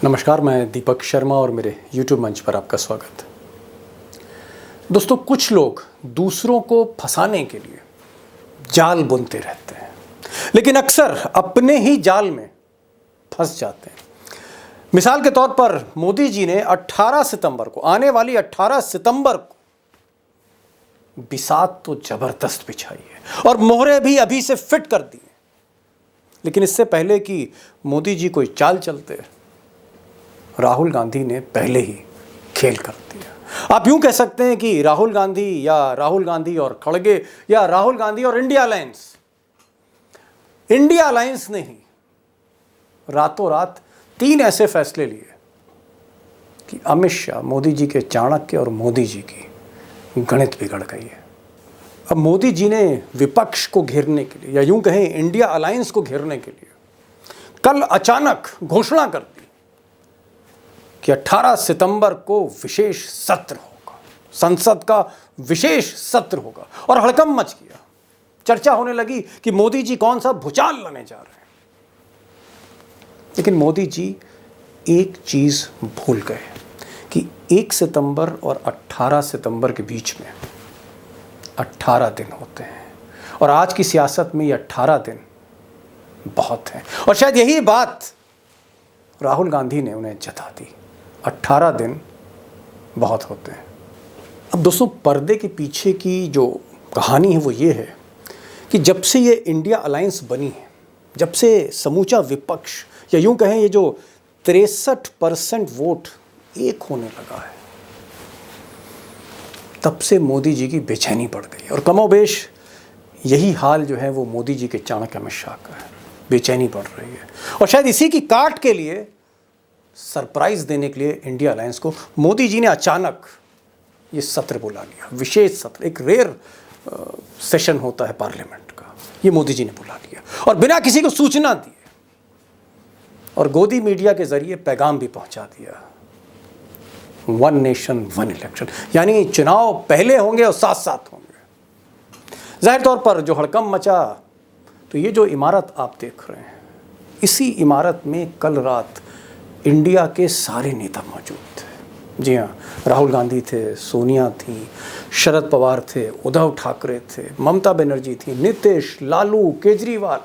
नमस्कार, मैं दीपक शर्मा और मेरे YouTube मंच पर आपका स्वागत। दोस्तों, कुछ लोग दूसरों को फंसाने के लिए जाल बुनते रहते हैं, लेकिन अक्सर अपने ही जाल में फंस जाते हैं। मिसाल के तौर पर मोदी जी ने 18 सितंबर को, आने वाली 18 सितंबर को बिसात तो जबरदस्त बिछाई है और मोहरे भी अभी से फिट कर दी है। लेकिन इससे पहले कि मोदी जी कोई चाल चलते, राहुल गांधी ने पहले ही खेल कर दिया। आप यूं कह सकते हैं कि राहुल गांधी और खड़गे या राहुल गांधी और इंडिया अलायंस ने ही रातों रात 3 ऐसे फैसले लिए कि अमित शाह, मोदी जी के चाणक्य और मोदी जी की गणित बिगड़ गई है। अब मोदी जी ने विपक्ष को घेरने के लिए, या यूं कहें इंडिया अलायंस को घेरने के लिए, कल अचानक घोषणा कर दी कि 18 सितंबर को विशेष सत्र होगा, संसद का विशेष सत्र होगा। और हड़कंप मच गया, चर्चा होने लगी कि मोदी जी कौन सा भूचाल लाने जा रहे हैं। लेकिन मोदी जी एक चीज भूल गए कि 1 सितंबर और 18 सितंबर के बीच में 18 दिन होते हैं, और आज की सियासत में ये 18 दिन बहुत हैं। और शायद यही बात राहुल गांधी ने उन्हें जता दी। 18 दिन बहुत होते हैं। अब दोस्तों, पर्दे के पीछे की जो कहानी है वो ये है कि जब से ये इंडिया अलायंस बनी है, जब से समूचा विपक्ष, या यूं कहें ये जो 63% वोट एक होने लगा है, तब से मोदी जी की बेचैनी बढ़ गई। और कमोबेश यही हाल जो है वो मोदी जी के चाणक्य अमित शाह का है। बेचैनी बढ़ रही है, और शायद इसी की काट के लिए, सरप्राइज देने के लिए इंडिया अलायंस को मोदी जी ने अचानक ये सत्र बुला लिया, विशेष सत्र। एक रेयर सेशन होता है पार्लियामेंट का, ये मोदी जी ने बुला लिया और बिना किसी को सूचना दिए, और गोदी मीडिया के जरिए पैगाम भी पहुंचा दिया, 1 नेशन 1 इलेक्शन, यानी चुनाव पहले होंगे और साथ साथ होंगे। जाहिर तौर पर जो हड़कंप मचा, तो ये जो इमारत आप देख रहे हैं, इसी इमारत में कल रात इंडिया के सारे नेता मौजूद थे। जी हाँ, राहुल गांधी थे, सोनिया थी, शरद पवार थे, उद्धव ठाकरे थे, ममता बनर्जी थी, नीतीश, लालू, केजरीवाल,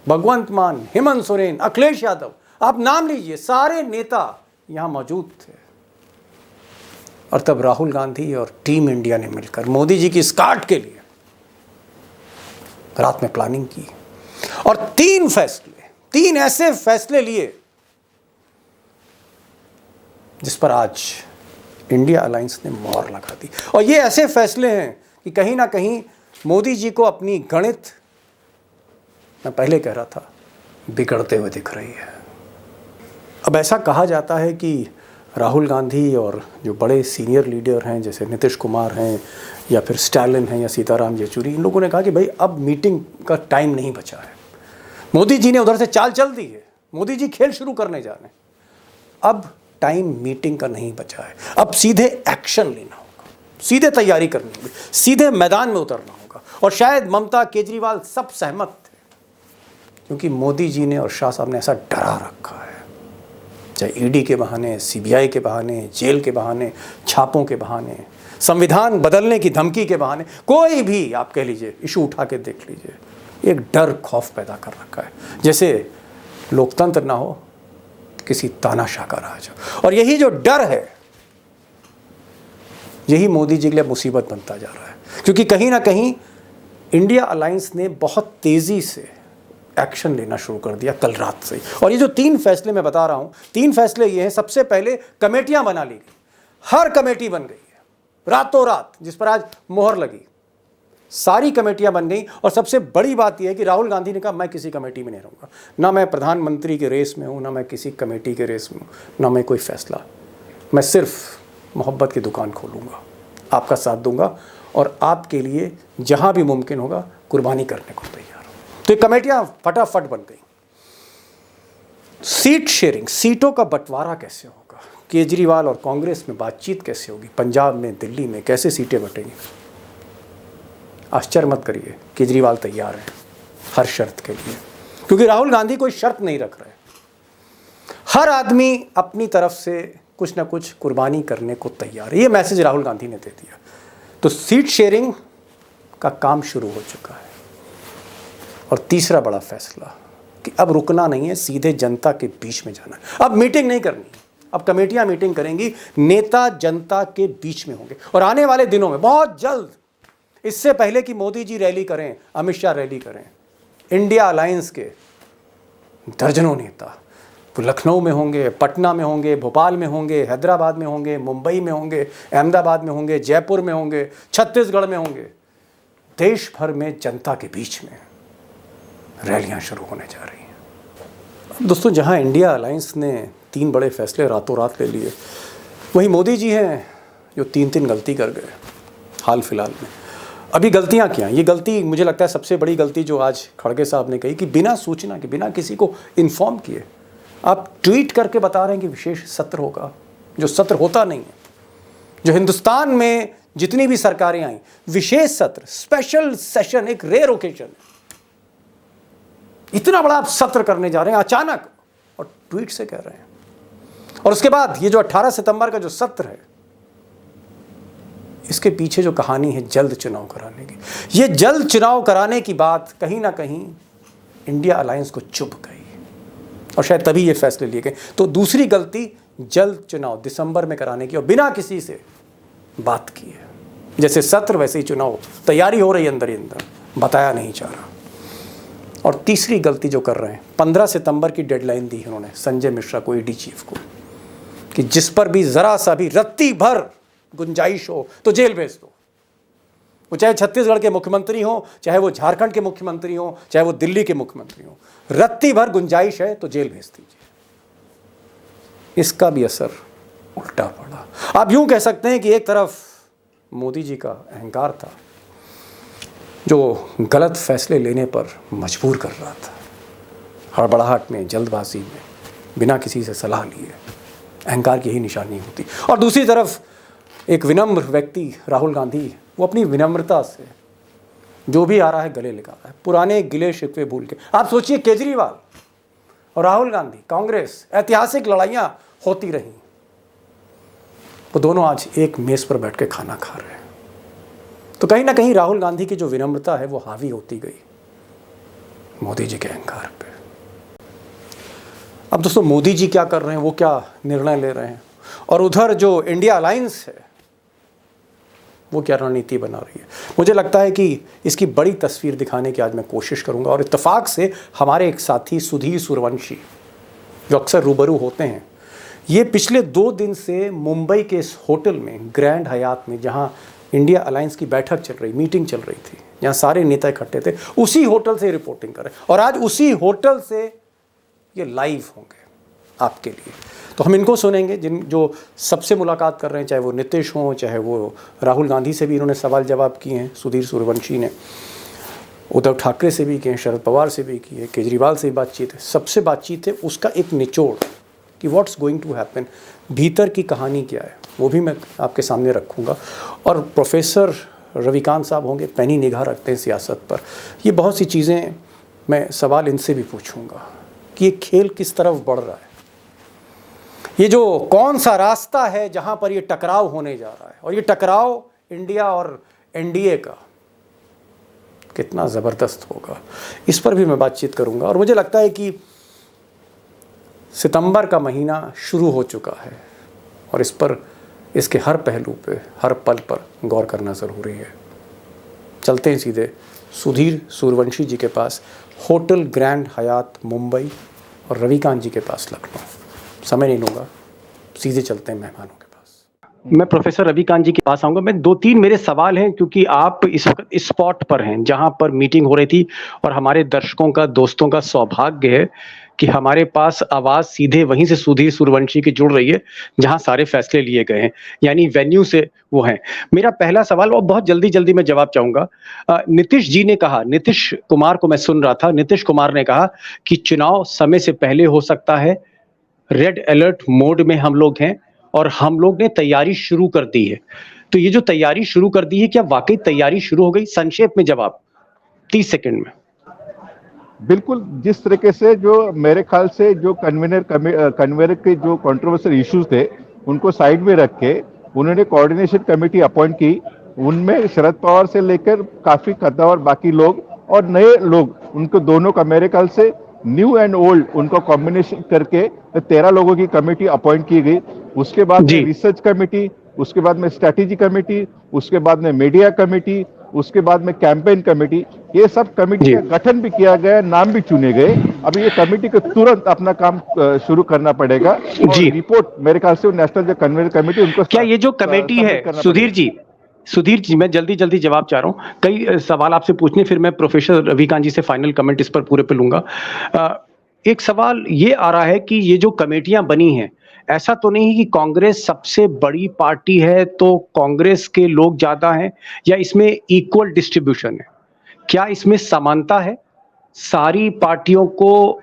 भगवंत मान, हेमंत सोरेन, अखिलेश यादव, आप नाम लीजिए, सारे नेता यहाँ मौजूद थे। और तब राहुल गांधी और टीम इंडिया ने मिलकर मोदी जी की स्कार्ट के लिए रात में प्लानिंग की और 3 ऐसे फैसले लिए जिस पर आज इंडिया अलायंस ने मोहर लगा दी। और ये ऐसे फैसले हैं कि कहीं ना कहीं मोदी जी को अपनी गणित, मैं पहले कह रहा था, बिगड़ते हुए दिख रही है। अब ऐसा कहा जाता है कि राहुल गांधी और जो बड़े सीनियर लीडर हैं, जैसे नीतीश कुमार हैं या फिर स्टालिन हैं या सीताराम येचुरी, इन लोगों ने कहा कि भाई अब मीटिंग का टाइम नहीं बचा है। मोदी जी ने उधर से चाल चल दी है, मोदी जी खेल शुरू करने जा रहे हैं। अब टाइम मीटिंग का नहीं बचा है, अब सीधे एक्शन लेना होगा, सीधे तैयारी करनी होगी, सीधे मैदान में उतरना होगा। और शायद ममता, केजरीवाल सब सहमत थे, क्योंकि मोदी जी ने और शाह साहब ने ऐसा डरा रखा है, चाहे ईडी के बहाने, सीबीआई के बहाने, जेल के बहाने, छापों के बहाने, संविधान बदलने की धमकी के बहाने, कोई भी आप कह लीजिए इशू उठा के देख लीजिए, एक डर खौफ पैदा कर रखा है, जैसे लोकतंत्र ना हो, किसी तानाशाह का राज। और यही जो डर है, यही मोदी जी के लिए मुसीबत बनता जा रहा है, क्योंकि कहीं ना कहीं इंडिया अलायंस ने बहुत तेजी से एक्शन लेना शुरू कर दिया कल रात से। और ये जो 3 फैसले मैं बता रहा हूं, 3 फैसले ये हैं। सबसे पहले कमेटियां बना ली गई, हर कमेटी बन गई है रातों रात, जिस पर आज मोहर लगी, सारी कमेटियां बन गई। और सबसे बड़ी बात यह है कि राहुल गांधी ने कहा, मैं किसी कमेटी में नहीं रहूंगा, ना मैं प्रधानमंत्री के रेस में हूं, ना मैं किसी कमेटी के रेस में हूं, ना मैं कोई फैसला, मैं सिर्फ मोहब्बत की दुकान खोलूंगा, आपका साथ दूंगा और आपके लिए जहां भी मुमकिन होगा कुर्बानी करने को तैयार हूं। तो ये कमेटियां फटाफट बन गई। सीट शेयरिंग, सीटों का बंटवारा कैसे होगा, केजरीवाल और कांग्रेस में बातचीत कैसे होगी, पंजाब में, दिल्ली में कैसे सीटें बटेंगी। आश्चर्य मत करिए, केजरीवाल तैयार है हर शर्त के लिए, क्योंकि राहुल गांधी कोई शर्त नहीं रख रहे। हर आदमी अपनी तरफ से कुछ ना कुछ कुर्बानी करने को तैयार है। ये मैसेज राहुल गांधी ने दे दिया। तो सीट शेयरिंग का काम शुरू हो चुका है। और तीसरा बड़ा फैसला कि अब रुकना नहीं है, सीधे जनता के बीच में जाना है। अब मीटिंग नहीं करनी, अब कमेटियां मीटिंग करेंगी, नेता जनता के बीच में होंगे। और आने वाले दिनों में बहुत जल्द, इससे पहले कि मोदी जी रैली करें, अमित शाह रैली करें, इंडिया अलायंस के दर्जनों नेता लखनऊ में होंगे, पटना में होंगे, भोपाल में होंगे, हैदराबाद में होंगे, मुंबई में होंगे, अहमदाबाद में होंगे, जयपुर में होंगे, छत्तीसगढ़ में होंगे। देश भर में जनता के बीच में रैलियां शुरू होने जा रही हैं। दोस्तों, जहां इंडिया अलायंस ने 3 बड़े फैसले रातों रात ले लिए, वहीं मोदी जी हैं जो 3 गलती कर गए हाल फिलहाल में। अभी गलतियां क्या हैं? ये गलती मुझे लगता है सबसे बड़ी गलती जो आज खड़गे साहब ने कही कि बिना सूचना के, बिना किसी को इन्फॉर्म किए आप ट्वीट करके बता रहे हैं कि विशेष सत्र होगा, जो सत्र होता नहीं है। जो हिंदुस्तान में जितनी भी सरकारें आई, विशेष सत्र, स्पेशल सेशन एक रेयर ओकेजन है। इतना बड़ा आप सत्र करने जा रहे हैं अचानक और ट्वीट से कह रहे हैं। और उसके बाद ये जो 18 सितंबर का जो सत्र है, इसके पीछे जो कहानी है जल्द चुनाव कराने की, ये जल्द चुनाव कराने की बात कहीं ना कहीं इंडिया अलायंस को चुभ गई और शायद तभी ये फैसले लिए गए। तो दूसरी गलती, जल्द चुनाव दिसंबर में कराने की और बिना किसी से बात की है। जैसे सत्र वैसे ही चुनाव, तैयारी हो रही है अंदर ही अंदर, बताया नहीं जा रहा। और तीसरी गलती जो कर रहे हैं, 15 सितंबर की डेडलाइन दी है उन्होंने संजय मिश्रा को, ईडी चीफ को, कि जिस पर भी जरा सा भी रत्ती भर गुंजाइश हो तो जेल भेज दो। वो चाहे छत्तीसगढ़ के मुख्यमंत्री हो, चाहे वो झारखंड के मुख्यमंत्री हो, चाहे वो दिल्ली के मुख्यमंत्री हो, रत्ती भर गुंजाइश है तो जेल भेज दीजिए। इसका भी असर उल्टा पड़ा। आप यूं कह सकते हैं कि एक तरफ मोदी जी का अहंकार था जो गलत फैसले लेने पर मजबूर कर रहा था, हड़बड़ाहट में, जल्दबाजी में, बिना किसी से सलाह लिए। अहंकार की यही निशानी होती। और दूसरी तरफ एक विनम्र व्यक्ति राहुल गांधी, वो अपनी विनम्रता से जो भी आ रहा है गले लगा रहा है, पुराने गिले शिकवे भूल के। आप सोचिए, केजरीवाल और राहुल गांधी, कांग्रेस, ऐतिहासिक लड़ाइयाँ होती रहीं, वो दोनों आज एक मेज पर बैठ के खाना खा रहे हैं। तो कहीं ना कहीं राहुल गांधी की जो विनम्रता है वो हावी होती गई मोदी जी के अहंकार पे। अब दोस्तों, मोदी जी क्या कर रहे हैं, वो क्या निर्णय ले रहे हैं, और उधर जो इंडिया अलायंस है वो क्या रणनीति बना रही है, मुझे लगता है कि इसकी बड़ी तस्वीर दिखाने की आज मैं कोशिश करूंगा। और इत्तेफाक से हमारे एक साथी सुधीर सूर्यवंशी, जो अक्सर रूबरू होते हैं, ये पिछले 2 दिन से मुंबई के इस होटल में, ग्रैंड हयात में, जहां इंडिया अलायंस की बैठक चल रही, मीटिंग चल रही थी, जहां सारे नेता इकट्ठे थे, उसी होटल से रिपोर्टिंग कर रहे हैं। और आज उसी होटल से ये लाइव होंगे आपके लिए। तो हम इनको सुनेंगे, जो सबसे मुलाकात कर रहे हैं, चाहे वो नीतीश हों, चाहे वो राहुल गांधी से भी इन्होंने सवाल जवाब किए हैं, सुधीर सूर्यवंशी ने उद्धव ठाकरे से भी किए, शरद पवार से भी किए, केजरीवाल से भी बातचीत है, सबसे बातचीत है। उसका एक निचोड़ कि व्हाट्स गोइंग टू हैपन, भीतर की कहानी क्या है, वो भी मैं आपके सामने रखूँगा। और प्रोफेसर रविकांत साहब होंगे, पैनी निगाह रखते हैं सियासत पर। ये बहुत सी चीज़ें मैं सवाल इनसे भी पूछूंगा कि ये खेल किस तरफ बढ़ रहा है, ये जो कौन सा रास्ता है जहां पर ये टकराव होने जा रहा है, और ये टकराव इंडिया और एनडीए का कितना ज़बरदस्त होगा, इस पर भी मैं बातचीत करूंगा। और मुझे लगता है कि सितंबर का महीना शुरू हो चुका है और इस पर, इसके हर पहलू पे, हर पल पर गौर करना ज़रूरी है। चलते हैं सीधे सुधीर सूर्यवंशी जी के पास, होटल ग्रैंड हयात मुंबई, और रविकांत जी के पास लखनऊ। समय नहीं लूँगा, सीधे चलते हैं मेहमानों के पास। मैं प्रोफेसर रविकांत जी के पास आऊँगा। मैं 2-3 मेरे सवाल हैं, क्योंकि आप इस वक्त इस स्पॉट पर हैं जहाँ पर मीटिंग हो रही थी, और हमारे दर्शकों का, दोस्तों का सौभाग्य है कि हमारे पास आवाज़ सीधे वहीं से सुधीर सूर्यवंशी की जुड़ रही है जहां सारे फैसले लिए गए हैं, यानी वेन्यू से वो हैं। मेरा पहला सवाल, और बहुत जल्दी मैं जवाब चाहूंगा। नीतीश जी ने कहा, नीतीश कुमार को मैं सुन रहा था, नीतीश कुमार ने कहा कि चुनाव समय से पहले हो सकता है, रेड अलर्ट मोड में हम लोग हैं और हम लोग ने तैयारी शुरू कर दी है। तो ये जो तैयारी शुरू कर दी है, क्या वाकई तैयारी शुरू हो गई? संक्षेप में जवाब 30 सेकंड में। बिल्कुल, जिस तरीके से जो मेरे ख्याल से जो कन्वेनर के जो कंट्रोवर्शियल इश्यूज थे उनको साइड में रख के उन्होंने कोऑर्डिनेशन कमेटी अपॉइंट की। उनमें शरद पवार से लेकर काफी कद्दावर बाकी लोग और नए लोग, उनको दोनों का मेरे ख्याल से न्यू एंड ओल्ड उनको कॉम्बिनेशन करके 13 लोगों की कमेटी अपॉइंट की गई। उसके बाद में जी रिसर्च कमेटी, उसके बाद में स्ट्रैटेजी कमेटी, उसके बाद में मीडिया कमेटी, उसके बाद में कैंपेन कमेटी, ये सब कमेटी जी का गठन भी किया गया, नाम भी चुने गए। अब ये कमेटी को तुरंत अपना काम शुरू करना पड़ेगा और जी। रिपोर्ट मेरे ख्याल से नेशनल जो कन्वेनर कमेटी उनको क्या ये जो कमेटी है, सबमिट करना पड़ेगा। सुधीर जी, मैं जल्दी जल्दी जवाब चाह रहा हूँ, कई सवाल आपसे पूछने, फिर मैं प्रोफेसर रविकांत जी से फाइनल कमेंट इस पर पूरे पे लूंगा। एक सवाल ये आ रहा है कि ये जो कमेटियां बनी हैं, ऐसा तो नहीं है कि कांग्रेस सबसे बड़ी पार्टी है तो कांग्रेस के लोग ज्यादा हैं, या इसमें इक्वल डिस्ट्रीब्यूशन है? क्या इसमें समानता है? सारी पार्टियों को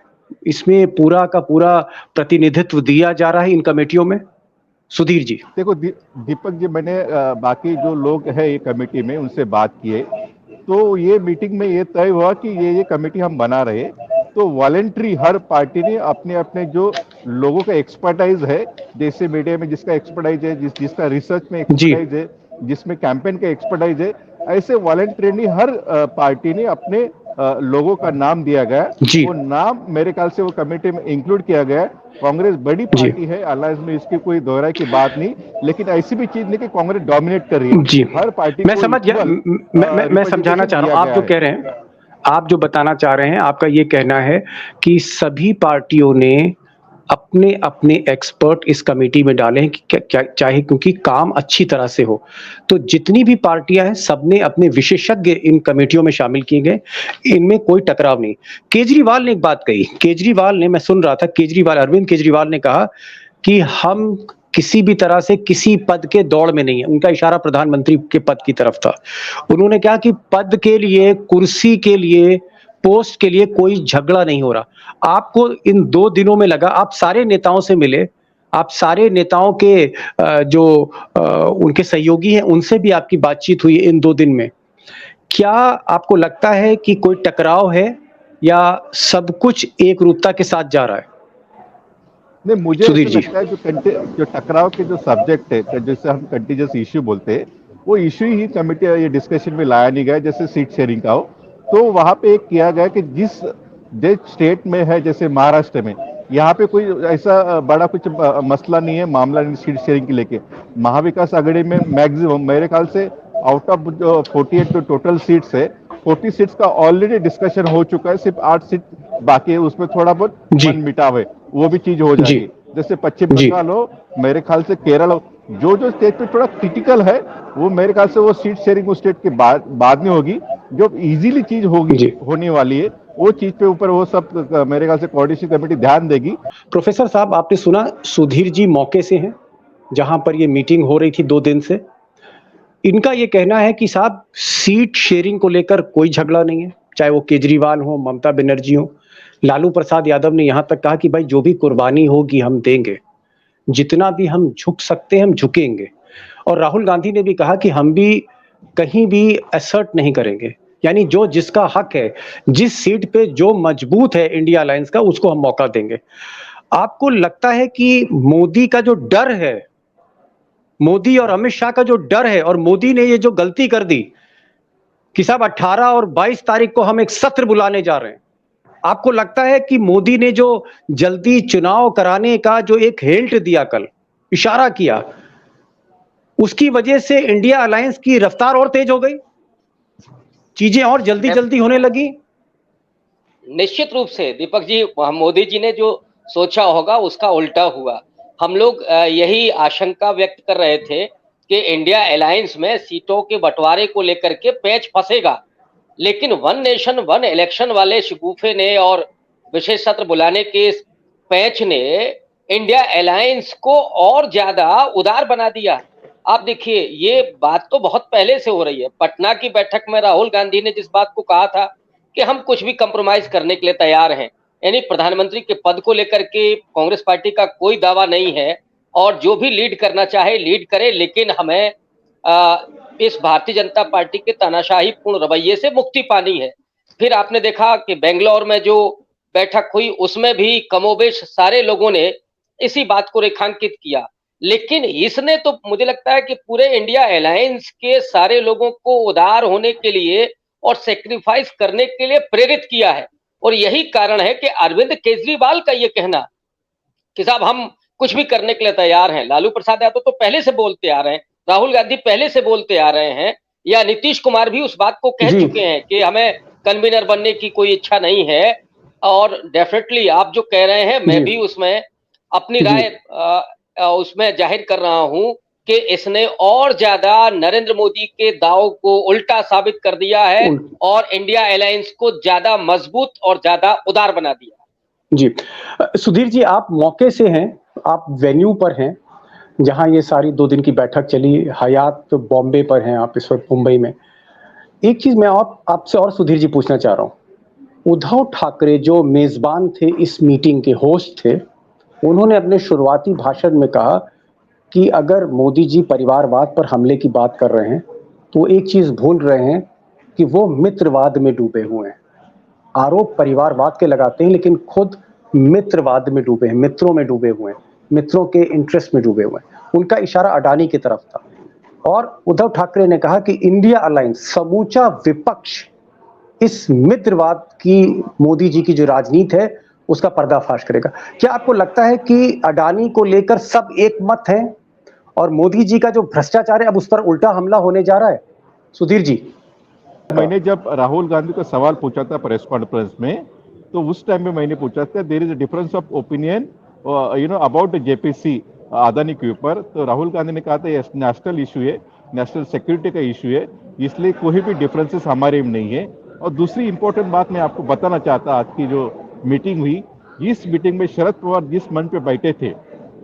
इसमें पूरा का पूरा प्रतिनिधित्व दिया जा रहा है इन कमेटियों में? सुधीर जी। देखो दीपक जी, मैंने बाकी जो लोग हैं ये कमेटी में उनसे बात किए, तो ये मीटिंग में ये तय हुआ कि ये कमेटी हम बना रहे हैं, तो वॉलेंट्री हर पार्टी ने अपने अपने जो लोगों का एक्सपर्टाइज है, जैसे मीडिया में जिसका एक्सपर्टाइज है, जिसका रिसर्च में जी एक्सपर्टाइज है, जिसमें कैंपेन का एक्सपर्टाइज है, ऐसे वॉलेंटरीली हर पार्टी ने अपने लोगों का नाम दिया गया। जी वो नाम मेरे ख्याल से वो कमेटी में इंक्लूड किया गया। कांग्रेस बड़ी जी पार्टी है, अलायंस में इसकी कोई दोहराई की बात नहीं, लेकिन ऐसी भी चीज नहीं कि कांग्रेस डोमिनेट कर रही है। जी। हर पार्टी मैं को समझ गया। इक्वल मैं समझाना रिप्रेजेंटेशन चाह रहा दिया हूं, आप गया जो है। कह रहे हैं, आप जो बताना चाह रहे हैं, आपका ये कहना है कि सभी पार्टियों ने अपने अपने एक्सपर्ट इस कमेटी में डाले हैं कि क्या चाहे, क्योंकि काम अच्छी तरह से हो। तो जितनी भी पार्टियां हैं, सबने अपने विशेषज्ञ इन कमेटियों में शामिल किए गए, इनमें कोई टकराव नहीं। केजरीवाल ने एक बात कही, केजरीवाल ने, मैं सुन रहा था, केजरीवाल, अरविंद केजरीवाल ने कहा कि हम किसी भी तरह से किसी पद के दौड़ में नहीं है। उनका इशारा प्रधानमंत्री के पद की तरफ था। उन्होंने कहा कि पद के लिए, कुर्सी के लिए, पोस्ट के लिए कोई झगड़ा नहीं हो रहा। आपको इन 2 दिनों में लगा, आप सारे नेताओं से मिले, आप सारे नेताओं के जो उनके सहयोगी हैं उनसे भी आपकी बातचीत हुई इन 2 दिन में। क्या आपको लगता है कि कोई टकराव है या सब कुछ एक रूपता के साथ जा रहा है? नहीं, मुझे सुधीर ऐसा जी। लगता है जो टकराव के जो सब्जेक्ट है, जैसे हम कंटीजियस इश्यू बोलते हैं, वो इश्यू ही कमेटी ये डिस्कशन में लाया नहीं गया। जैसे सीट शेयरिंग का हो, तो वहां पे एक किया गया कि जिस स्टेट में है, जैसे महाराष्ट्र में, यहाँ पे कोई ऐसा बड़ा कुछ मसला नहीं है, मामला नहीं सीट शेयरिंग के लेके। महाविकास आघाड़ी में मैक्सिमम मेरे ख्याल से आउट ऑफ जो 48 जो टोटल सीट्स है, 40 सीट्स का ऑलरेडी डिस्कशन हो चुका है, सिर्फ 8 सीट बाकी है, उसमें थोड़ा बहुत जी मन मिटाव है, वो भी चीज हो जी जाएगी। जैसे पश्चिम जी बंगाल हो, मेरे ख्याल से केरल हो, जो जो स्टेट पे थोड़ा क्रिटिकल है, वो मेरे ख्याल से वो सीट शेयरिंग उस स्टेट के बाद में होगी। जो इजीली चीज होगी, जी। होने वाली है, वो चीज पे ऊपर वो सब मेरे ख्याल से कोऑर्डिनेशन कमेटी ध्यान देगी। प्रोफेसर साहब, आपने सुना, सुधीर जी मौके से हैं जहां पर ये मीटिंग हो रही थी 2 दिन से। इनका ये कहना है कि साहब, सीट शेयरिंग को लेकर कोई झगड़ा नहीं है, चाहे वो केजरीवाल हो, ममता बनर्जी हो। लालू प्रसाद यादव ने यहां तक कहा कि भाई जो भी कुर्बानी होगी हम देंगे, जितना भी हम झुक सकते हैं हम झुकेंगे। और राहुल गांधी ने भी कहा कि हम भी कहीं भी असर्ट नहीं करेंगे, यानी जो जिसका हक है, जिस सीट पे जो मजबूत है इंडिया अलायंस का, उसको हम मौका देंगे। आपको लगता है कि मोदी का जो डर है, मोदी और अमित शाह का जो डर है, और मोदी ने ये जो गलती कर दी कि साहब 18 और 22 तारीख को हम एक सत्र बुलाने जा रहे हैं, आपको लगता है कि मोदी ने जो जल्दी चुनाव कराने का जो एक हिंट दिया, कल इशारा किया, उसकी वजह से इंडिया अलायंस की रफ्तार और तेज हो गई, चीजें और जल्दी जल्दी होने लगी? निश्चित रूप से दीपक जी, मोदी जी ने जो सोचा होगा उसका उल्टा हुआ। हम लोग यही आशंका व्यक्त कर रहे थे कि इंडिया अलायंस में सीटों के बंटवारे को लेकर के पेच फंसेगा, लेकिन वन नेशन वन इलेक्शन वाले शिगुफे ने और विशेष सत्र बुलाने के पेच ने इंडिया अलायंस को और ज्यादा उदार बना दिया। आप देखिए, ये बात तो बहुत पहले से हो रही है। पटना की बैठक में राहुल गांधी ने जिस बात को कहा था कि हम कुछ भी कंप्रोमाइज करने के लिए तैयार हैं, यानी प्रधानमंत्री के पद को लेकर के कांग्रेस पार्टी का कोई दावा नहीं है, और जो भी लीड करना चाहे लीड करे, लेकिन हमें इस भारतीय जनता पार्टी के तानाशाही पूर्ण रवैये से मुक्ति पानी है। फिर आपने देखा कि बेंगलोर में जो बैठक हुई उसमें भी कमोबेश सारे लोगों ने इसी बात को रेखांकित किया। लेकिन इसने तो मुझे लगता है कि पूरे इंडिया अलायंस के सारे लोगों को उदार होने के लिए और सैक्रिफाइस करने के लिए प्रेरित किया है। और यही कारण है कि अरविंद केजरीवाल का ये कहना कि साहब हम कुछ भी करने के लिए तैयार हैं। लालू प्रसाद यादव तो पहले से बोलते आ रहे हैं, राहुल गांधी पहले से बोलते आ रहे हैं, या नीतीश कुमार भी उस बात को कह जी चुके हैं कि हमें कन्वीनर बनने की कोई इच्छा नहीं है। और डेफिनेटली आप जो कह रहे हैं मैं जी भी उसमें अपनी जी राय उसमें जाहिर कर रहा हूं कि इसने और ज्यादा नरेंद्र मोदी के दाव को उल्टा साबित कर दिया है उल- और इंडिया अलायंस को ज्यादा मजबूत और ज्यादा उदार बना दिया। जी सुधीर जी, आप मौके से हैं, आप वेन्यू पर हैं जहां ये सारी 2 दिन की बैठक चली। हयात बॉम्बे पर हैं आप इस वक्त, मुंबई में। एक चीज मैं आपसे और सुधीर जी पूछना चाह रहा हूं। उद्धव ठाकरे जो मेजबान थे, इस मीटिंग के होस्ट थे, उन्होंने अपने शुरुआती भाषण में कहा कि अगर मोदी जी परिवारवाद पर हमले की बात कर रहे हैं तो एक चीज भूल रहे हैं कि वो मित्रवाद में डूबे हुए हैं। आरोप परिवारवाद के लगाते हैं लेकिन खुद मित्रवाद में डूबे हैं, मित्रों में डूबे हुए हैं, मित्रों के इंटरेस्ट में डूबे हुए हैं। उनका इशारा अडानी की तरफ था। और उद्धव ठाकरे ने कहा कि इंडिया अलायंस, समूचा विपक्ष इस मित्रवाद की, मोदी जी की जो राजनीति है उसका पर्दाफाश करेगा। क्या आपको लगता है कि अडानी को लेकर सब एक मत हैं और मोदी जी का जो भ्रष्टाचार है अब उस पर उल्टा हमला होने जा रहा है? सुधीर जी। मैंने जब राहुल गांधी को सवाल पूछा था प्रेस कॉन्फ्रेंस में, तो उस टाइम में मैंने पूछा था there is a difference of opinion about JPC Adani के ऊपर। तो राहुल गांधी ने कहा था ये नेशनल इशू है, नेशनल सिक्योरिटी का इशू है, इसलिए कोई भी डिफरेंसेस हमारे में नहीं है। और दूसरी इंपॉर्टेंट बात मैं आपको बताना चाहता, आज की जो मीटिंग हुई, इस मीटिंग में शरद पवार जिस मंच पे बैठे थे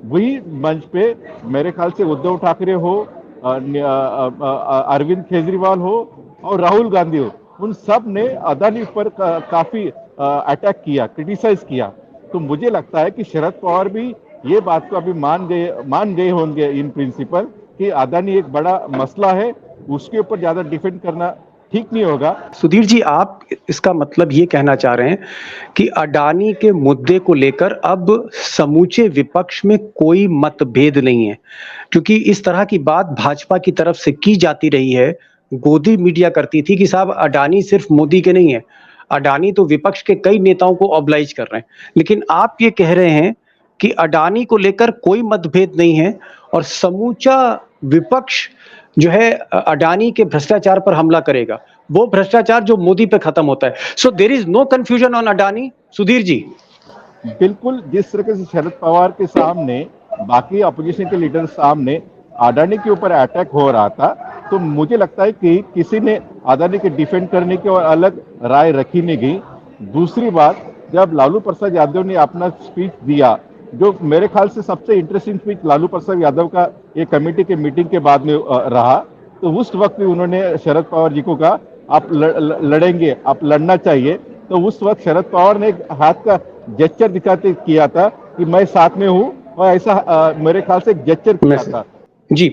वही मंच पे मेरे ख्याल से उद्धव ठाकरे हो, अरविंद केजरीवाल हो और राहुल गांधी हो, उन सब ने अदानी पर काफी अटैक किया, क्रिटिसाइज किया। तो मुझे लगता है कि शरद पवार भी ये बात को अभी मान गए होंगे इन प्रिंसिपल कि अदानी एक बड़ा मसला है, उसके ऊपर ज्यादा डिफेंड करना ठीक नहीं होगा। सुधीर जी, आप इसका मतलब ये कहना चाह रहे हैं कि अडानी के मुद्दे को लेकर अब समूचे विपक्ष में कोई मतभेद नहीं है, क्योंकि इस तरह की बात भाजपा की तरफ से की जाती रही है। गोदी मीडिया करती थी कि साहब अडानी सिर्फ मोदी के नहीं है, अडानी तो विपक्ष के कई नेताओं को ऑब्लाइज कर रहे हैं। लेकिन आप ये कह रहे हैं कि अडानी को लेकर कोई मतभेद नहीं है और समूचा विपक्ष जो है अडानी के भ्रष्टाचार पर हमला करेगा, वो भ्रष्टाचार जो मोदी पे खत्म होता है। So there is no confusion on Adani. Sudhir ji. बिल्कुल, जिस तरह से शरद पवार के सामने, बाकी अपोजिशन के लीडर सामने अडानी के ऊपर अटैक हो रहा था, तो मुझे लगता है कि किसी ने अडानी के डिफेंड करने की और अलग राय रखी नहीं गई। दूसरी बात, जब लालू प्रसाद यादव ने अपना स्पीच दिया, जो मेरे ख्याल से सबसे इंटरेस्टिंग स्पीच लालू प्रसाद यादव का एक कमेटी के मीटिंग के बाद में रहा, तो उस वक्त भी उन्होंने शरद पवार जी को कहा आप लड़ेंगे, आप लड़ना चाहिए। तो उस वक्त शरद पवार ने एक हाथ का जेस्चर दिखाते किया था कि मैं साथ में हूं, और ऐसा मेरे ख्याल से एक जेस्चर किया था। जी,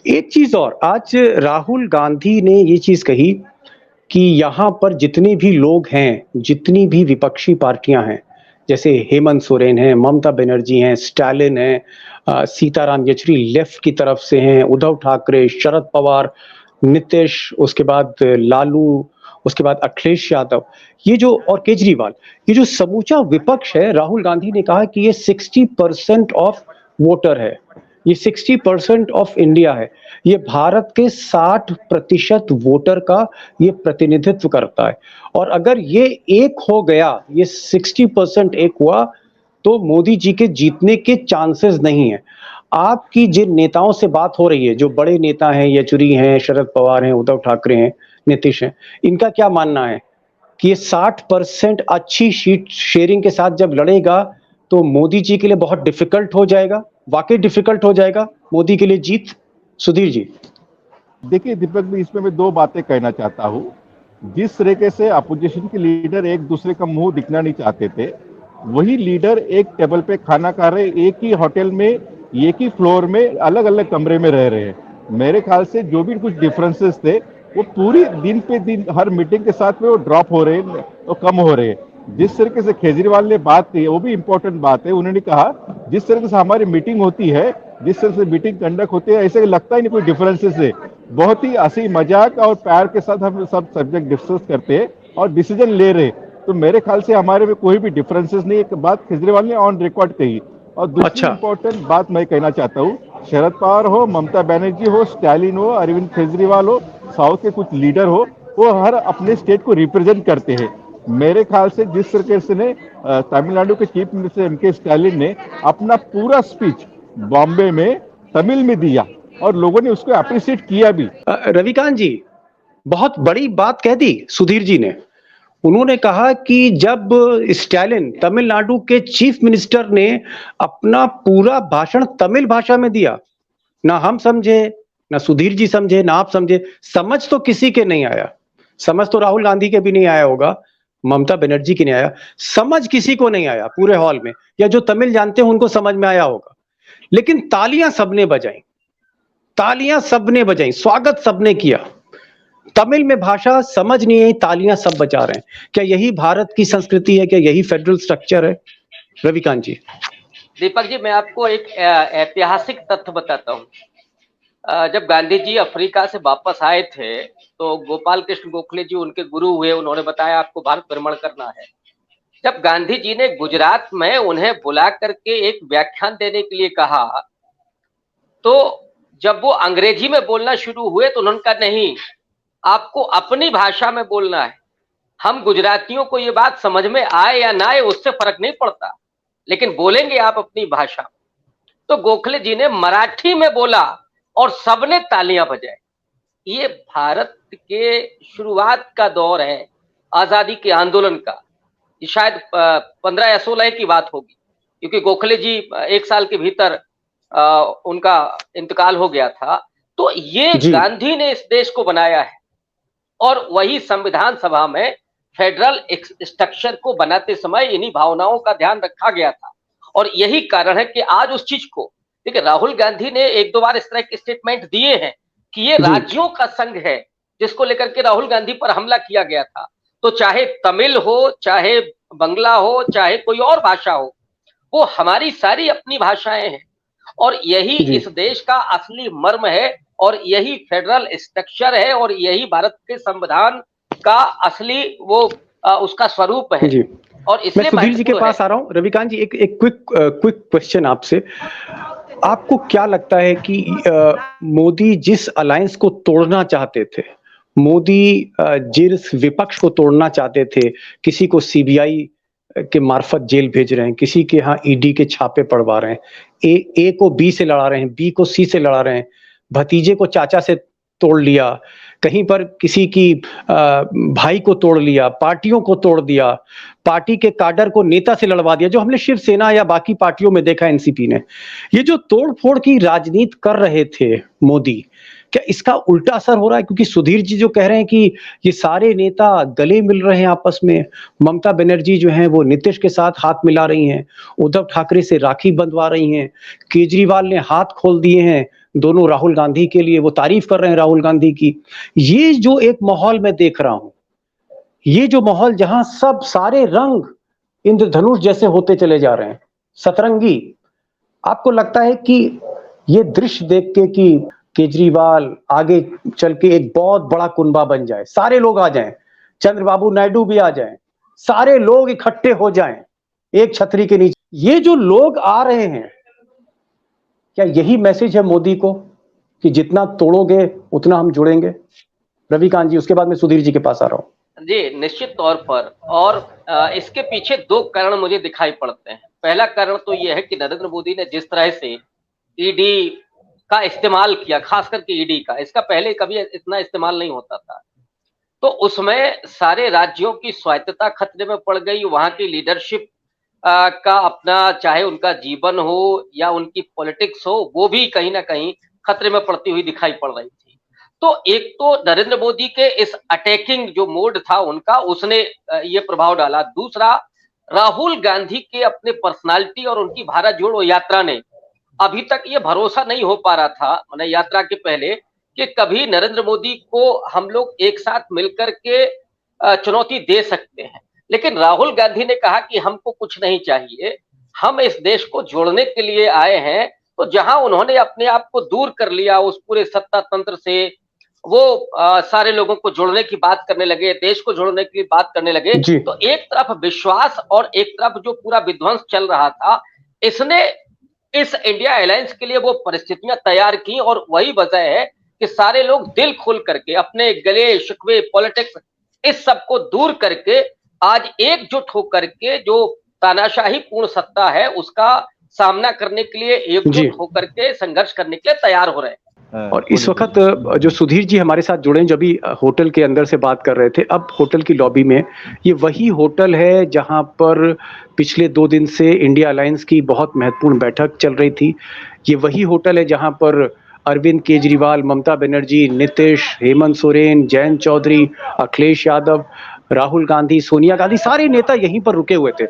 एक चीज और, आज राहुल गांधी ने ये चीज कही कि यहाँ पर जितने भी लोग हैं, जितनी भी विपक्षी पार्टियां हैं, जैसे हेमंत सोरेन हैं, ममता बनर्जी हैं, स्टालिन हैं, सीताराम येचुरी लेफ्ट की तरफ से हैं, उद्धव ठाकरे, शरद पवार, नीतीश, उसके बाद लालू, उसके बाद अखिलेश यादव, ये जो, और केजरीवाल, ये जो समूचा विपक्ष है, राहुल गांधी ने कहा कि ये 60% ऑफ वोटर है, ये 60% ऑफ इंडिया है, ये भारत के 60% वोटर का ये प्रतिनिधित्व करता है। और अगर ये एक हो गया, ये 60% एक हुआ, तो मोदी जी के जीतने के चांसेस नहीं है। आपकी जिन नेताओं से बात हो रही है, जो बड़े नेता हैं, येचुरी हैं, शरद पवार हैं, उद्धव ठाकरे हैं, नीतीश हैं, इनका क्या मानना है कि ये 60% अच्छी सीट शेयरिंग के साथ जब लड़ेगा तो मोदी जी के लिए बहुत डिफिकल्ट हो जाएगा, वाकई डिफिकल्ट हो जाएगा मोदी के लिए जीत? सुधीर जी। देखिए दीपक भी, इसमें मैं दो बातें कहना चाहता हूँ। जिस तरीके से अपोजिशन के लीडर एक दूसरे का मुंह दिखना नहीं चाहते थे, वही लीडर एक टेबल पे खाना खा रहे, एक ही होटल में, एक ही फ्लोर में, अलग अलग कमरे में रह रहे हैं। मेरे ख्याल से जो भी कुछ डिफरेंसेस थे वो पूरी दिन पे दिन हर मीटिंग के साथ में वो ड्रॉप हो रहे हैं और कम हो रहे हैं। जिस तरीके से केजरीवाल ने बात की वो भी इम्पोर्टेंट बात है। उन्होंने कहा जिस तरीके से हमारी मीटिंग होती है, जिस तरह से मीटिंग कंडक्ट होती है, ऐसे लगता ही नहीं कोई डिफरेंसेस है। बहुत ही हंसी मजाक और प्यार के साथ हम सब सब्जेक्ट डिस्कस करते हैं और डिसीजन ले रहे हैं। तो मेरे ख्याल से हमारे में कोई भी डिफरेंसेस नहीं। एक बात केजरीवाल ने ऑन रिकॉर्ड कही। और दूसरी अच्छा। इंपॉर्टेंट बात मैं कहना चाहता हूँ, शरद पवार हो, ममता बनर्जी हो, स्टालिन हो, अरविंद केजरीवाल हो, साउथ के कुछ लीडर हो, वो हर अपने स्टेट को रिप्रेजेंट करते हैं। मेरे ख्याल से जिस तरीके से ने तमिलनाडु के चीफ मिनिस्टर एम.के. स्टालिन ने अपना पूरा स्पीच बॉम्बे में तमिल में दिया और लोगों ने उसको अप्रिशिएट किया भी। रविकांत जी, बहुत बड़ी बात कह दी सुधीर जी ने। उन्होंने कहा कि जब स्टालिन तमिलनाडु के चीफ मिनिस्टर ने अपना पूरा भाषण तमिल भाषा में दिया, ना हम समझे, ना सुधीर जी समझे, ना आप समझे, समझ तो किसी के नहीं आया। समझ तो राहुल गांधी के भी नहीं आया होगा, ममता बनर्जी की नहीं आया, समझ किसी को नहीं आया पूरे हॉल में, या जो तमिल जानते हैं उनको समझ में आया होगा। लेकिन तालियां सबने बजाई, तालियां सबने बजाई, स्वागत सबने किया। तमिल में भाषा समझ नहीं आई, तालियां सब बजा रहे हैं। क्या यही भारत की संस्कृति है? क्या यही फेडरल स्ट्रक्चर है? रविकांत जी। दीपक जी, मैं आपको एक ऐतिहासिक तथ्य बताता हूँ। जब गांधी जी अफ्रीका से वापस आए थे तो गोपाल कृष्ण गोखले जी उनके गुरु हुए। उन्होंने बताया आपको भारत भ्रमण करना है। जब गांधी जी ने गुजरात में उन्हें बुला करके एक व्याख्यान देने के लिए कहा, तो जब वो अंग्रेजी में बोलना शुरू हुए तो उन्होंने कहा नहीं, आपको अपनी भाषा में बोलना है। हम गुजरातियों को ये बात समझ में आए या ना आए उससे फर्क नहीं पड़ता, लेकिन बोलेंगे आप अपनी भाषा। तो गोखले जी ने मराठी में बोला और सबने तालियां बजाई। ये भारत के शुरुआत का दौर है, आजादी के आंदोलन का। ये शायद 15 या 16 की बात होगी, क्योंकि गोखले जी 1 साल के भीतर उनका इंतकाल हो गया था। तो ये जी। गांधी ने इस देश को बनाया है और वही संविधान सभा में फेडरल स्ट्रक्चर को बनाते समय इन्हीं भावनाओं का ध्यान रखा गया था। और यही कारण है कि आज उस चीज को देखिए, राहुल गांधी ने 1-2 बार इस तरह के स्टेटमेंट दिए हैं कि ये जी। राज्यों का संघ है, जिसको लेकर के राहुल गांधी पर हमला किया गया था। तो चाहे तमिल हो, चाहे बंगला हो, चाहे कोई और भाषा हो, वो हमारी सारी अपनी भाषाएं हैं और यही जी। इस देश का असली मर्म है और यही फेडरल स्ट्रक्चर है और यही भारत के संविधान का असली वो उसका स्वरूप है। जी। और मैं इसलिए सुधीर जी के महत्वपूर्ण पास है। आ रहा हूं। रविकांत जी, एक क्विक क्वेश्चन आपसे। आपको क्या लगता है कि मोदी जिस अलायंस को तोड़ना चाहते थे, मोदी जिस विपक्ष को तोड़ना चाहते थे, किसी को सीबीआई के मार्फत जेल भेज रहे हैं, किसी के यहाँ ईडी के छापे पड़वा रहे हैं, ए को बी से लड़ा रहे हैं, बी को सी से लड़ा रहे हैं, भतीजे को चाचा से तोड़ लिया, कहीं पर किसी की भाई को तोड़ लिया, पार्टियों को तोड़ दिया, पार्टी के काडर को नेता से लड़वा दिया, जो हमने शिवसेना या बाकी पार्टियों में देखा एनसीपी ने। ये जो तोड़-फोड़ की राजनीति कर रहे थे मोदी, क्या इसका उल्टा असर हो रहा है? क्योंकि सुधीर जी जो कह रहे हैं कि ये सारे नेता गले मिल रहे हैं आपस में, ममता बनर्जी जो हैं वो नीतीश के साथ हाथ मिला रही हैं, उद्धव ठाकरे से राखी बंधवा रही हैं, केजरीवाल ने हाथ खोल दिए हैं दोनों राहुल गांधी के लिए, वो तारीफ कर रहे हैं राहुल गांधी की। ये जो एक माहौल मैं देख रहा हूं, ये जो माहौल जहां सब सारे रंग इंद्रधनुष जैसे होते चले जा रहे हैं, सतरंगी, आपको लगता है कि ये दृश्य देख के कि केजरीवाल आगे चल के एक बहुत बड़ा कुनबा बन जाए, सारे लोग आ जाएं, चंद्रबाबू नायडू भी आ जाएं, सारे लोग इकट्ठे हो जाएं एक छतरी के नीचे, ये जो लोग आ रहे हैं, क्या यही मैसेज है मोदी को कि जितना तोड़ोगे उतना हम जुड़ेंगे? रविकांत जी, उसके बाद मैं सुधीर जी के पास आ रहा हूं। जी, निश्चित तौर पर। और इसके पीछे 2 कारण मुझे दिखाई पड़ते हैं। पहला कारण तो ये है कि नरेंद्र मोदी ने जिस तरह से ईडी का इस्तेमाल किया, खास करके ईडी का, इसका पहले कभी इतना इस्तेमाल नहीं होता था। तो उसमें सारे राज्यों की स्वायत्तता खतरे में पड़ गई, वहां की लीडरशिप का अपना, चाहे उनका जीवन हो या उनकी पॉलिटिक्स हो, वो भी कहीं ना कहीं खतरे में पड़ती हुई दिखाई पड़ रही थी। तो एक तो नरेंद्र मोदी के इस अटैकिंग जो मोड था उनका, उसने ये प्रभाव डाला। दूसरा, राहुल गांधी के अपने पर्सनालिटी और उनकी भारत जोड़ो यात्रा ने, अभी तक ये भरोसा नहीं हो पा रहा था, यात्रा के पहले, कि कभी नरेंद्र मोदी को हम लोग एक साथ मिलकर के चुनौती दे सकते हैं। लेकिन राहुल गांधी ने कहा कि हमको कुछ नहीं चाहिए, हम इस देश को जोड़ने के लिए आए हैं। तो जहां उन्होंने अपने आप को दूर कर लिया उस पूरे सत्ता तंत्र से, वो सारे लोगों को जोड़ने की बात करने लगे, देश को जोड़ने की बात करने लगे। जी। तो एक तरफ विश्वास और एक तरफ जो पूरा विध्वंस चल रहा था, इसने इस इंडिया अलायंस के लिए वो परिस्थितियां तैयार की और वही वजह है कि सारे लोग दिल खोल करके अपने गले शिकवे पॉलिटिक्स इस सब को दूर करके आज एकजुट होकर के जो तानाशाही पूर्ण सत्ता है उसका सामना करने के लिए जी। एकजुट होकर के संघर्ष करने के लिए तैयार हो रहे हैं। और इस वक्त जो सुधीर जी हमारे साथ जुड़े हैं, जब भी होटल के अंदर से बात कर रहे थे, अब होटल की लॉबी में, ये वही होटल है जहां पर पिछले 2 दिन से इंडिया अलायंस की बहुत महत्वपूर्ण बैठक चल रही थी। ये वही होटल है जहां पर अरविंद केजरीवाल, ममता बनर्जी, नीतीश, हेमंत सोरेन, जयंत चौधरी, अखिलेश यादव, राहुल गांधी, सोनिया गांधी, सारे नेता यहीं पर रुके हुए थे।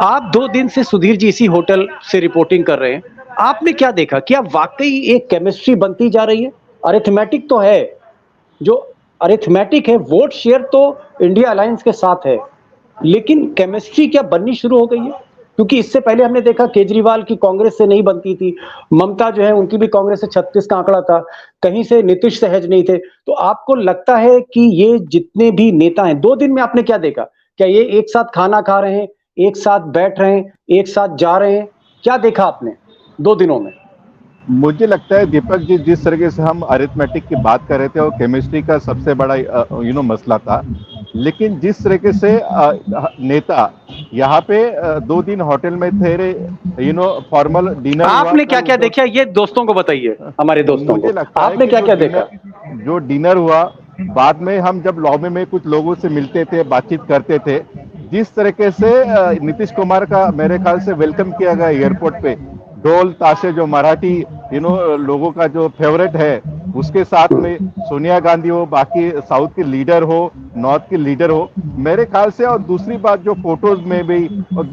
आप 2 दिन से सुधीर जी इसी होटल से रिपोर्टिंग कर रहे हैं। आपने क्या देखा? क्या वाकई एक केमिस्ट्री बनती जा रही है? अरिथमेटिक तो है, जो अरिथमेटिक है, वोट शेयर तो इंडिया अलायंस के साथ है, लेकिन केमिस्ट्री क्या बननी शुरू हो गई है? क्योंकि इससे पहले हमने देखा केजरीवाल की कांग्रेस से नहीं बनती थी, ममता जो है उनकी भी कांग्रेस से 36 का आंकड़ा था, कहीं से नीतीश सहज नहीं थे। तो आपको लगता है कि ये जितने भी नेता हैं, 2 दिन में आपने क्या देखा? क्या ये एक साथ खाना खा रहे हैं, एक साथ बैठ रहे हैं, एक साथ जा रहे हैं? क्या देखा आपने 2 दिनों में? मुझे लगता है दीपक जी, जिस तरीके से हम अरिथमेटिक की बात कर रहे थे और केमिस्ट्री का सबसे बड़ा मसला था, लेकिन जिस तरीके से नेता यहाँ पे 2 दिन होटल में थे, फॉर्मल डिनर। आपने क्या क्या देखा ये दोस्तों को बताइए, हमारे दोस्तों मुझे को। लगता है आपने कि क्या क्या देखा? जो डिनर हुआ, बाद में हम जब लॉबी में कुछ लोगों से मिलते थे, बातचीत करते थे, जिस तरीके से नीतीश कुमार का मेरे ख्याल से वेलकम किया गया एयरपोर्ट पे, ढोल ताशे, जो मराठी लोगों का जो फेवरेट है, उसके साथ में सोनिया गांधी हो, बाकी साउथ के लीडर हो, नॉर्थ के लीडर हो, मेरे ख्याल से। और दूसरी बात, जो फोटोज में भी और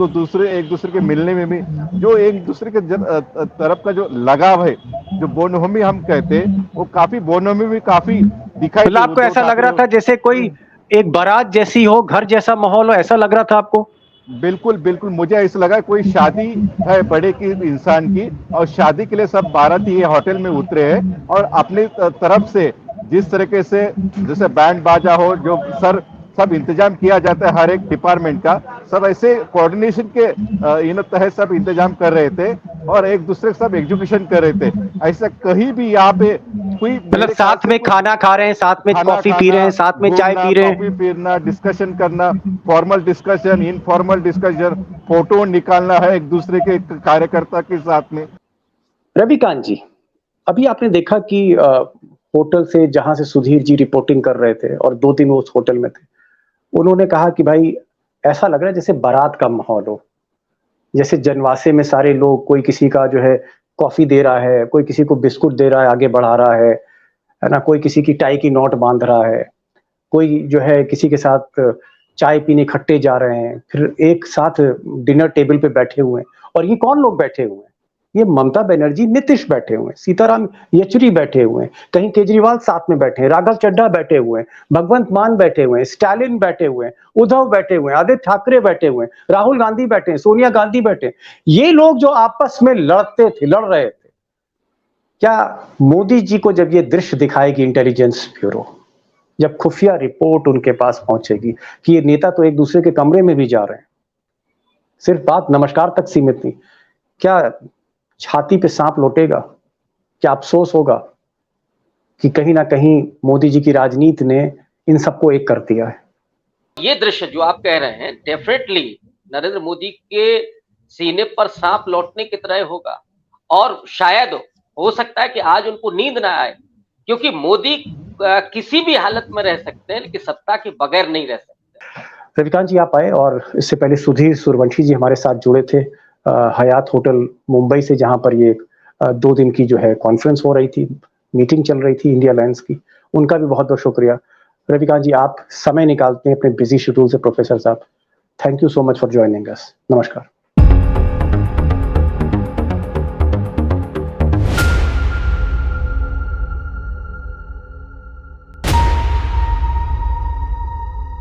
एक दूसरे के मिलने में भी जो एक दूसरे के तरफ का जो लगाव है, जो बोनहोमी हम कहते हैं, वो काफी बोनहोमी भी काफी दिखाई। मतलब आपको ऐसा लग रहा था जैसे कोई एक बारात जैसी हो, घर जैसा माहौल हो, ऐसा लग रहा था आपको? बिल्कुल बिल्कुल, मुझे ऐसा लगा कोई शादी है बड़े की इंसान की, और शादी के लिए सब बाराती होटल में उतरे हैं, और अपनी तरफ से जिस तरीके से जैसे बैंड बाजा हो, जो सब इंतजाम किया जाता है हर एक डिपार्टमेंट का, सब ऐसे कोऑर्डिनेशन के तहत सब इंतजाम कर रहे थे और एक दूसरे के सब एजुकेशन कर रहे थे। ऐसा कहीं भी यहाँ पे कोई, मतलब साथ में खाना खा रहे हैं, साथ में कॉफी पी रहे हैं, साथ में चाय पी रहे हैं, कॉफी पीना, डिस्कशन करना, formal discussion, informal discussion, photo निकालना है एक दूसरे के कार्यकर्ता के साथ में। रविकांत जी, अभी आपने देखा कि होटल से जहां से सुधीर जी रिपोर्टिंग कर रहे थे और 2 दिन वो उस होटल में थे, उन्होंने कहा कि भाई ऐसा लग रहा है जैसे बारात का माहौल हो, जैसे जनवासे में सारे लोग, कोई किसी का जो है कॉफी दे रहा है, कोई किसी को बिस्कुट दे रहा है, आगे बढ़ा रहा है ना, कोई किसी की टाई की नोट बांध रहा है, कोई जो है किसी के साथ चाय पीने इकट्ठे जा रहे हैं, फिर एक साथ डिनर टेबल पे बैठे हुए हैं। और ये कौन लोग बैठे हुए हैं? ये ममता बनर्जी, नीतीश बैठे हुए हैं, सीताराम येचुरी बैठे हुए हैं, कहीं केजरीवाल साथ में बैठे हैं, राघव चड्ढा बैठे हुए हैं, भगवंत मान बैठे हुए हैं, स्टालिन बैठे हुए हैं, उद्धव बैठे हुए हैं, आदित्य ठाकरे बैठे हुए हैं, राहुल गांधी बैठे हैं, सोनिया गांधी बैठे हैं। ये लोग जो आपस में लड़ रहे थे, क्या मोदी जी को जब ये दृश्य दिखाएगी इंटेलिजेंस ब्यूरो, जब खुफिया रिपोर्ट उनके पास पहुंचेगी कि ये नेता तो एक दूसरे के कमरे में भी जा रहे हैं, सिर्फ बात नमस्कार तक सीमित नहीं, क्या छाती पे सांप लौटेगा? क्या अफसोस होगा कि कहीं ना कहीं मोदी जी की राजनीति ने इन सबको एक कर दिया है? ये दृश्य जो आप कह रहे हैं डेफिनेटली नरेंद्र मोदी के सीने पर सांप लौटने की तरह होगा, और शायद हो सकता है कि आज उनको नींद ना आए, क्योंकि मोदी किसी भी हालत में रह सकते हैं लेकिन सत्ता के बगैर नहीं रह सकते। रविकांत जी आप आए, और इससे पहले सुधीर सूर्यवंशी जी हमारे साथ जुड़े थे हयात होटल मुंबई से, जहां पर ये 2 दिन की जो है कॉन्फ्रेंस हो रही थी, मीटिंग चल रही थी इंडिया अलायंस की। उनका भी बहुत बहुत शुक्रिया। रविकांत जी, आप समय निकालते हैं अपने बिजी शेड्यूल से। प्रोफेसर साहब, thank you so much for joining us. नमस्कार।